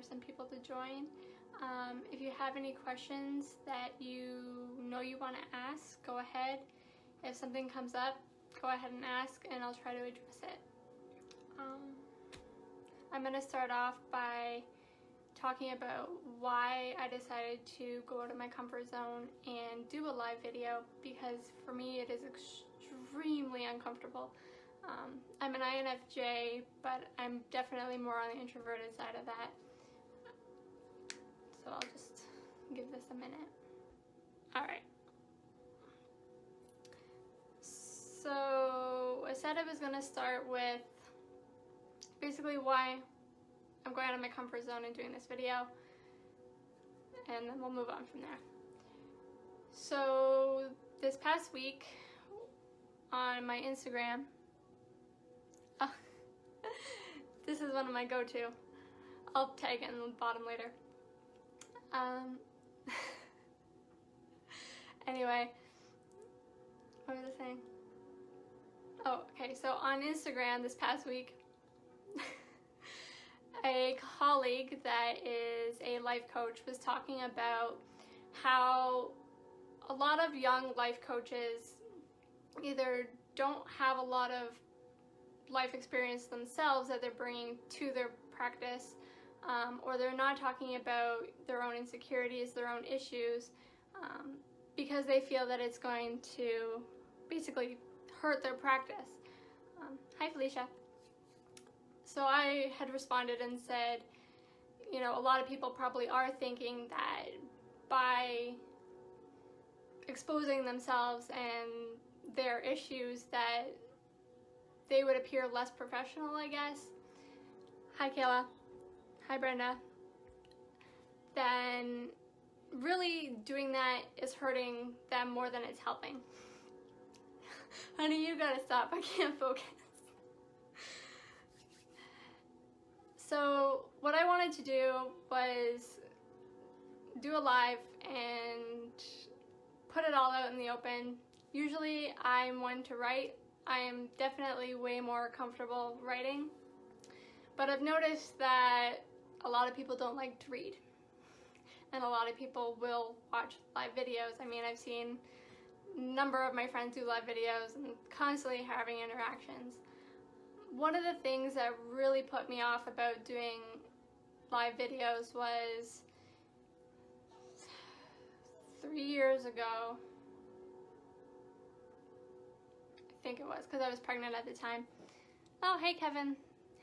for some people to join. If you have any questions that you know you want to ask, go ahead. If something comes up, go ahead and ask, and I'll try to address it. I'm going to start off by talking about why I decided to go out of my comfort zone and do a live video, because for me it is extremely uncomfortable. I'm an INFJ, but I'm definitely more on the introverted side of that. So I'll just give this a minute. Alright. So I said I was going to start with basically why I'm going out of my comfort zone and doing this video, and then we'll move on from there. So this past week on my Instagram, this is one of my go-to. I'll tag it in the bottom later. Anyway, what was I saying? Oh, okay, so on Instagram this past week, a colleague that is a life coach was talking about how a lot of young life coaches either don't have a lot of life experience themselves that they're bringing to their practice, or they're not talking about their own insecurities, their own issues, because they feel that it's going to basically hurt their practice. Hi, Felicia. So I had responded and said, you know, a lot of people probably are thinking that by exposing themselves and their issues that they would appear less professional, I guess. Hi, Kayla. Hi, Brenda. Then really doing that is hurting them more than it's helping. Honey, you gotta stop. I can't focus. So what I wanted to do was do a live and put it all out in the open. Usually I'm one to write. I am definitely way more comfortable writing, but I've noticed that a lot of people don't like to read, and a lot of people will watch live videos. I mean, I've seen a number of my friends do live videos and constantly having interactions. One of the things that really put me off about doing live videos was 3 years ago. I think it was, because I was pregnant at the time. Oh, hey Kevin.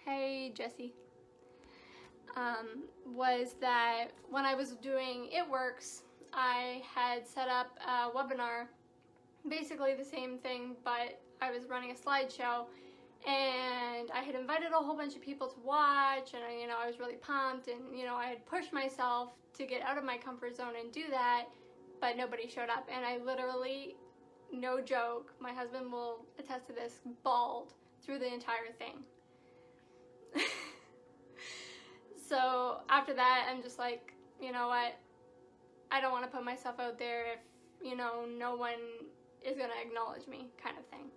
Hey Jesse. Was that when I was doing It Works, I had set up a webinar, basically the same thing, but I was running a slideshow. And I had invited a whole bunch of people to watch, and I was really pumped, and I had pushed myself to get out of my comfort zone and do that, but nobody showed up, and I literally, no joke, my husband will attest to this, bawled through the entire thing. So after that, I'm just like, you know what, I don't want to put myself out there if no one is going to acknowledge me, kind of thing.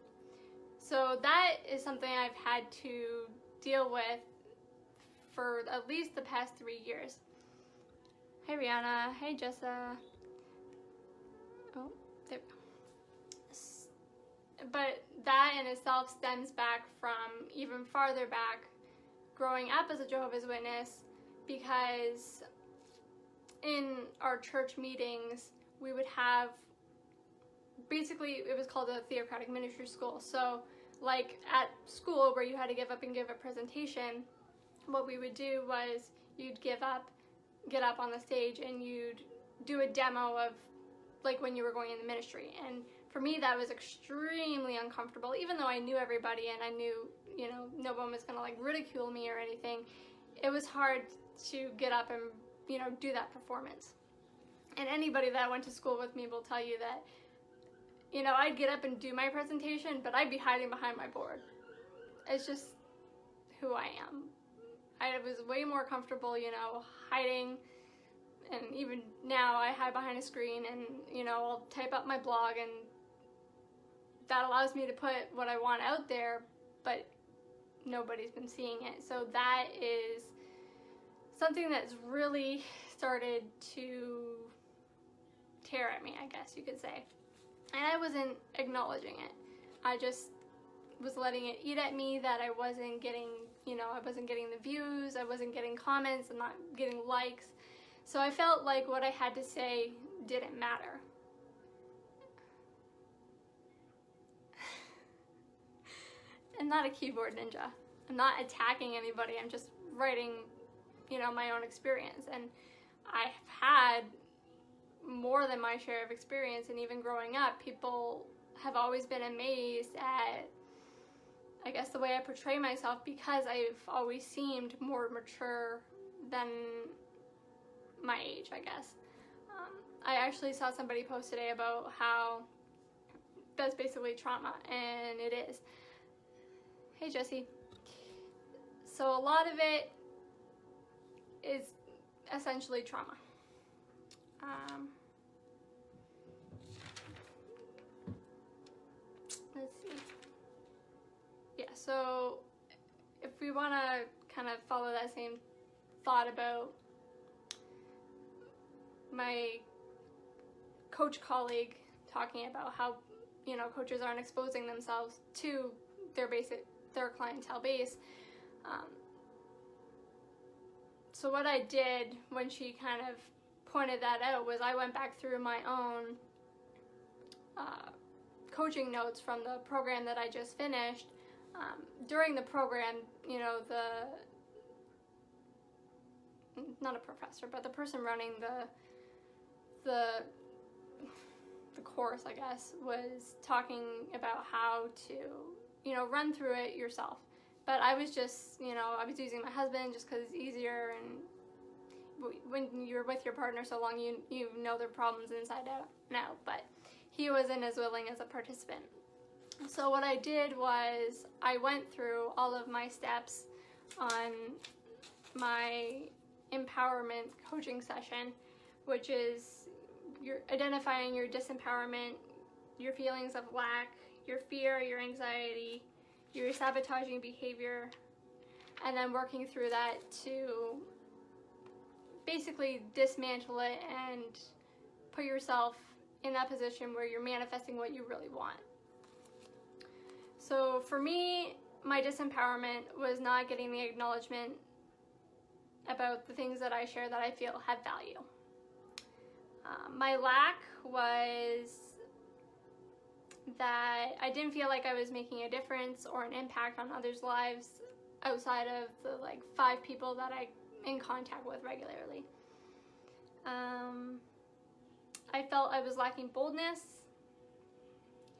So that is something I've had to deal with for at least the past 3 years. Hey Rihanna, hey Jessa. Oh, there we go. But that in itself stems back from even farther back, growing up as a Jehovah's Witness, because in our church meetings, we would have, basically it was called a theocratic ministry school. So like at school where you had to give up and give a presentation, what we would do was you'd get up on the stage and you'd do a demo of like when you were going in the ministry. And for me that was extremely uncomfortable, even though I knew everybody and I knew no one was gonna like ridicule me or anything. It was hard to get up and do that performance. And anybody that went to school with me will tell you that I'd get up and do my presentation, but I'd be hiding behind my board. It's just who I am. I was way more comfortable, hiding, and even now I hide behind a screen and, I'll type up my blog, and that allows me to put what I want out there, but nobody's been seeing it. So that is something that's really started to tear at me, I guess you could say. And I wasn't acknowledging it. I just was letting it eat at me that I wasn't getting, I wasn't getting the views, I wasn't getting comments, I'm not getting likes. So I felt like what I had to say didn't matter. I'm not a keyboard ninja. I'm not attacking anybody. I'm just writing, my own experience. And I've had more than my share of experience, and even growing up, people have always been amazed at, I guess, the way I portray myself, because I've always seemed more mature than my age, I guess. I actually saw somebody post today about how that's basically trauma, and it is. Hey, Jesse. So a lot of it is essentially trauma. Let's see. Yeah, so if we want to kind of follow that same thought about my coach colleague talking about how, coaches aren't exposing themselves to their clientele base. So what I did when she kind of pointed that out was I went back through my own coaching notes from the program that I just finished. During the program, not a professor, but the person running the course, I guess, was talking about how to, run through it yourself. But I was just, I was using my husband just because it's easier, and when you're with your partner so long, you know their problems inside out now, but he wasn't as willing as a participant. So what I did was I went through all of my steps on my empowerment coaching session, which is you're identifying your disempowerment, your feelings of lack, your fear, your anxiety, your sabotaging behavior, and then working through that to basically dismantle it and put yourself in that position where you're manifesting what you really want. So for me, my disempowerment was not getting the acknowledgement about the things that I share that I feel had value. My lack was that I didn't feel like I was making a difference or an impact on others' lives outside of the 5 people that I'm in contact with regularly. I felt I was lacking boldness,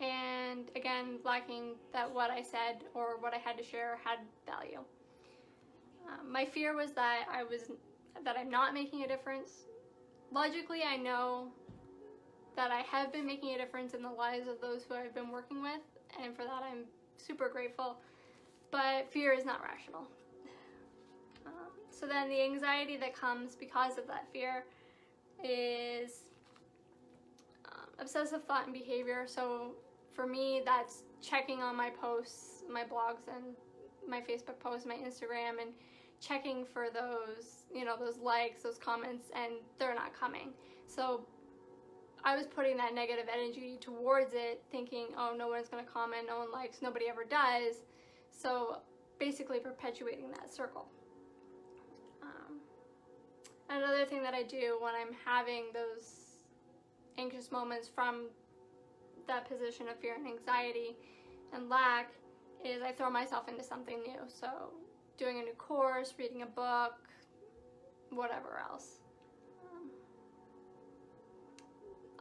and again, lacking that what I said or what I had to share had value. My fear was that I'm not making a difference. Logically, I know that I have been making a difference in the lives of those who I've been working with, and for that I'm super grateful, but fear is not rational. So then the anxiety that comes because of that fear is obsessive thought and behavior. So for me, that's checking on my posts, my blogs, and my Facebook posts, my Instagram, and checking for those, those likes, those comments, and they're not coming. So I was putting that negative energy towards it, thinking, oh, no one's going to comment, no one likes, nobody ever does. So basically perpetuating that circle. Another thing that I do when I'm having those anxious moments from that position of fear and anxiety and lack is I throw myself into something new. So doing a new course, reading a book, whatever else.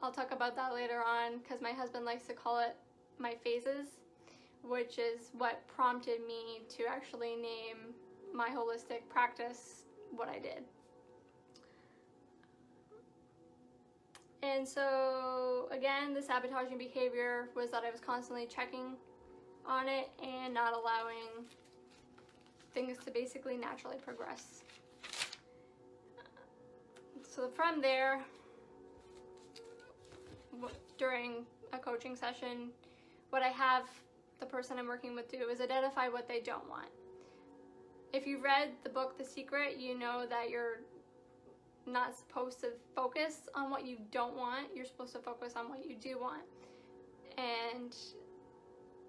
I'll talk about that later on because my husband likes to call it my phases, which is what prompted me to actually name my holistic practice what I did. And so, again, the sabotaging behavior was that I was constantly checking on it and not allowing things to basically naturally progress. So from there, during a coaching session, what I have the person I'm working with do is identify what they don't want. if you've read the book The Secret, you know that you're not supposed to focus on what you don't want. You're supposed to focus on what you do want. And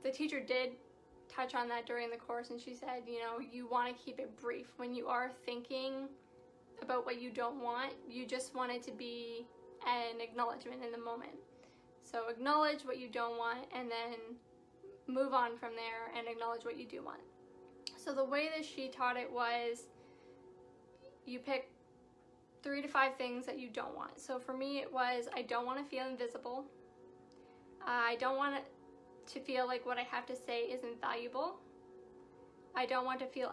the teacher did touch on that during the course, and she said, you know, you want to keep it brief. When you are thinking about what you don't want, you just want it to be an acknowledgement in the moment. So acknowledge what you don't want, and then move on from there and acknowledge what you do want. So the way that she taught it was, you pick 3 to 5 things that you don't want. So for me, it was, I don't want to feel invisible. I don't want to feel like what I have to say isn't valuable. I don't want to feel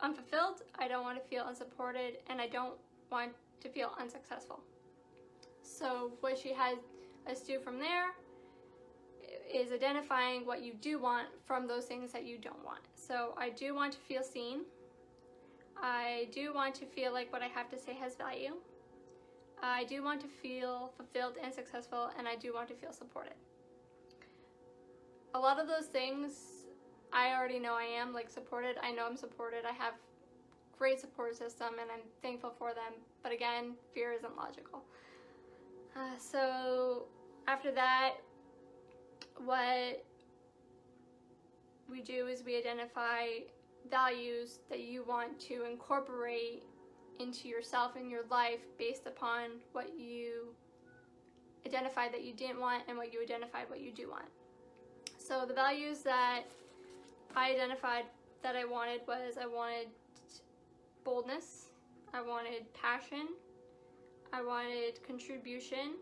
unfulfilled. I don't want to feel unsupported, and I don't want to feel unsuccessful. So what she had us do from there is identifying what you do want from those things that you don't want. So I do want to feel seen. I do want to feel like what I have to say has value. I do want to feel fulfilled and successful, and I do want to feel supported. A lot of those things, I already know I am, like, supported. I know I'm supported. I have great support system, and I'm thankful for them. But again, fear isn't logical. So after that, what we do is we identify values that you want to incorporate into yourself and your life based upon what you identified that you didn't want and what you identified what you do want. So the values that I identified that I wanted was, I wanted boldness, I wanted passion, I wanted contribution,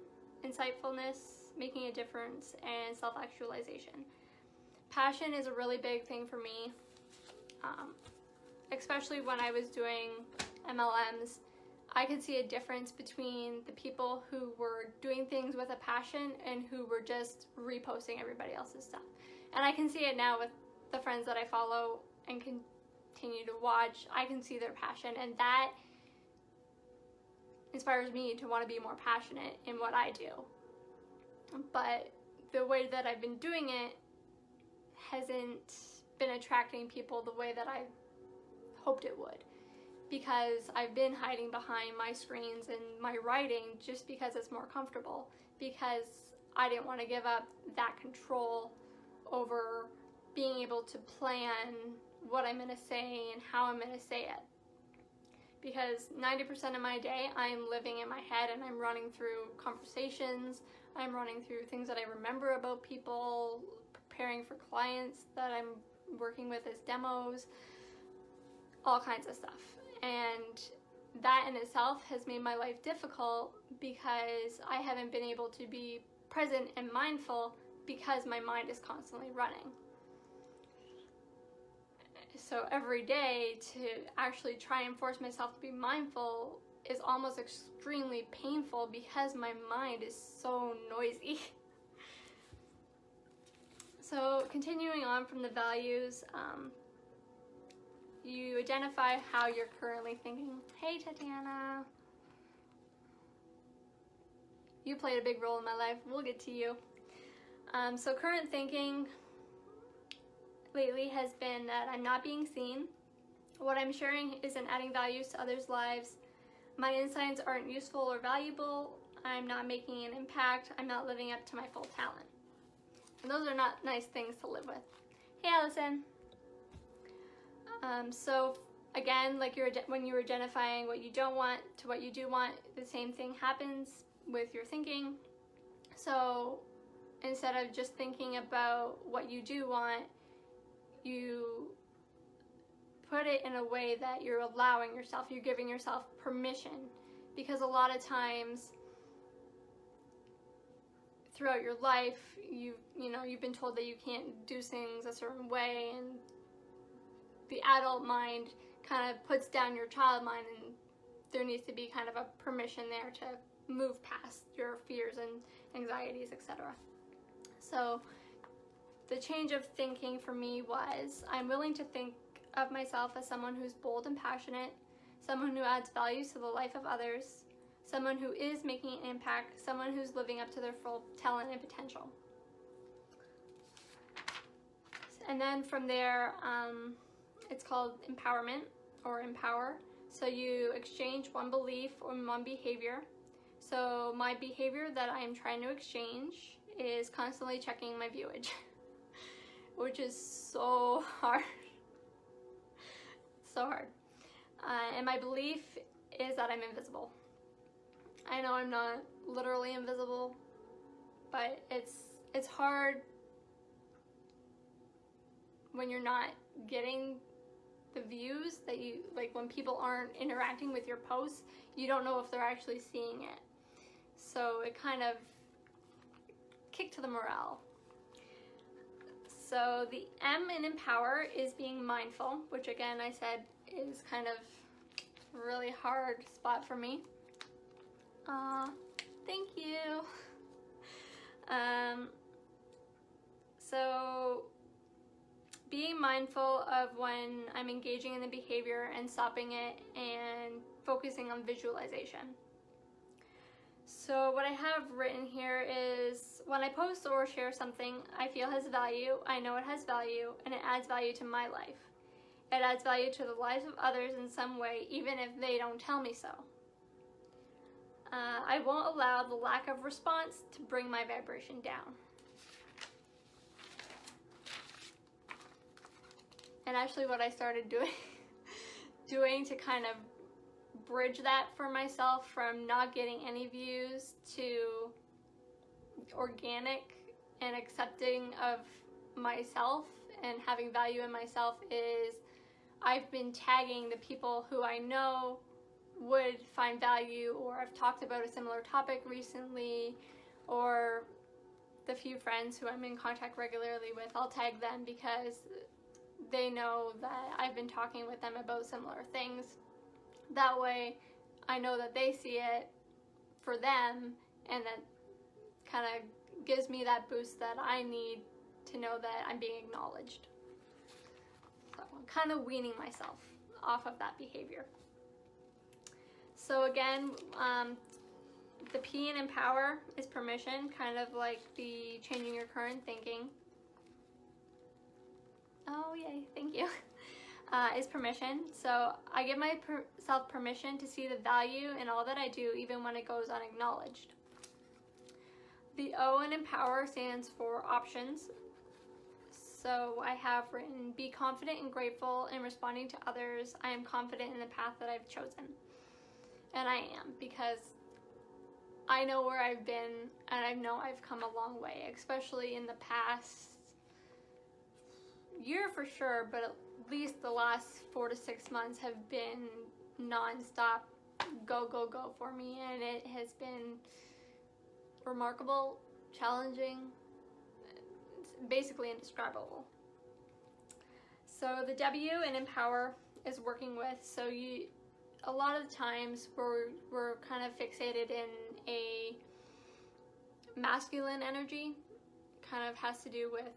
insightfulness, making a difference, and self-actualization. Passion is a really big thing for me, especially when I was doing MLMs. I could see a difference between the people who were doing things with a passion and who were just reposting everybody else's stuff. And I can see it now with the friends that I follow and continue to watch. I can see their passion, and that inspires me to want to be more passionate in what I do. But the way that I've been doing it hasn't been attracting people the way that I hoped it would, because I've been hiding behind my screens and my writing just because it's more comfortable, because I didn't want to give up that control over being able to plan what I'm going to say and how I'm going to say it. Because 90% of my day I'm living in my head, and I'm running through conversations, I'm running through things that I remember about people, preparing for clients that I'm working with as demos, all kinds of stuff. And that in itself has made my life difficult, because I haven't been able to be present and mindful because my mind is constantly running. So every day to actually try and force myself to be mindful is almost extremely painful, because my mind is so noisy. So continuing on from the values, you identify how you're currently thinking. Hey, Tatiana. You played a big role in my life. We'll get to you. So current thinking lately has been that I'm not being seen. What I'm sharing isn't adding values to others' lives. My insights aren't useful or valuable. I'm not making an impact. I'm not living up to my full talent. And those are not nice things to live with. Hey, Allison. So again, like when you're identifying what you don't want to what you do want, the same thing happens with your thinking. So instead of just thinking about what you do want, you put it in a way that you're allowing yourself, you're giving yourself permission. Because a lot of times throughout your life, you've been told that you can't do things a certain way, and the adult mind kind of puts down your child mind, and there needs to be kind of a permission there to move past your fears and anxieties, etc. So the change of thinking for me was, I'm willing to think of myself as someone who's bold and passionate, someone who adds values to the life of others, someone who is making an impact, someone who's living up to their full talent and potential. And then from there, It's called empowerment or empower. So you exchange one belief or one behavior. So my behavior that I'm trying to exchange is constantly checking my viewage, which is so hard. So hard. And my belief is that I'm invisible. I know I'm not literally invisible, but it's hard when you're not getting the views that you like. When people aren't interacting with your posts, you don't know if they're actually seeing it. So it kind of kicked to the morale. So the M in empower is being mindful, which again I said is kind of a really hard spot for me. Thank you. So being mindful of when I'm engaging in the behavior and stopping it and focusing on visualization. So what I have written here is, when I post or share something I feel has value, I know it has value, and it adds value to my life. It adds value to the lives of others in some way, even if they don't tell me so. I won't allow the lack of response to bring my vibration down. And actually what I started doing to kind of bridge that for myself from not getting any views to organic and accepting of myself and having value in myself is I've been tagging the people who I know would find value, or I've talked about a similar topic recently, or the few friends who I'm in contact regularly with, I'll tag them because they know that I've been talking with them about similar things. That way I know that they see it for them, and that kind of gives me that boost that I need to know that I'm being acknowledged. So I'm kind of weaning myself off of that behavior. So again, the P in empower is permission, kind of like the changing your current thinking. Oh yay, thank you. Is permission. So I give myself permission to see the value in all that I do, even when it goes unacknowledged. The O in empower stands for options. So I have written, be confident and grateful in responding to others. I am confident in the path that I've chosen. And I am, because I know where I've been, and I know I've come a long way, especially in the past year for sure, but at least the last 4 to 6 months have been non-stop go, go, go for me, and it has been remarkable, challenging, basically indescribable. So the W in empower is working with, so a lot of times we're kind of fixated in a masculine energy. Kind of has to do with,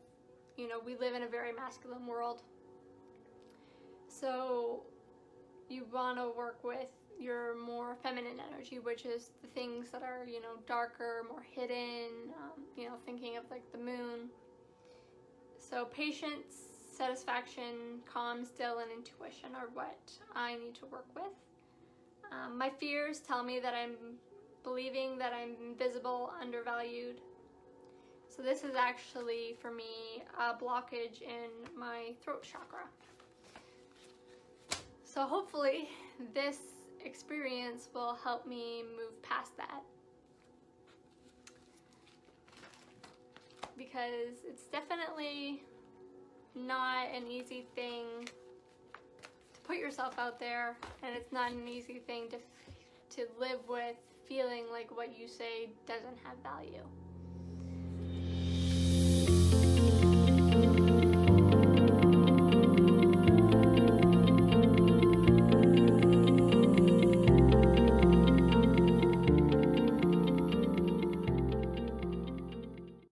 we live in a very masculine world. So you want to work with your more feminine energy, which is the things that are, darker, more hidden, thinking of like the moon. So patience, satisfaction, calm, still, and intuition are what I need to work with. My fears tell me that I'm believing that I'm invisible, undervalued. So this is actually, for me, a blockage in my throat chakra. So hopefully this experience will help me move past that. Because it's definitely not an easy thing to put yourself out there, and it's not an easy thing to live with feeling like what you say doesn't have value.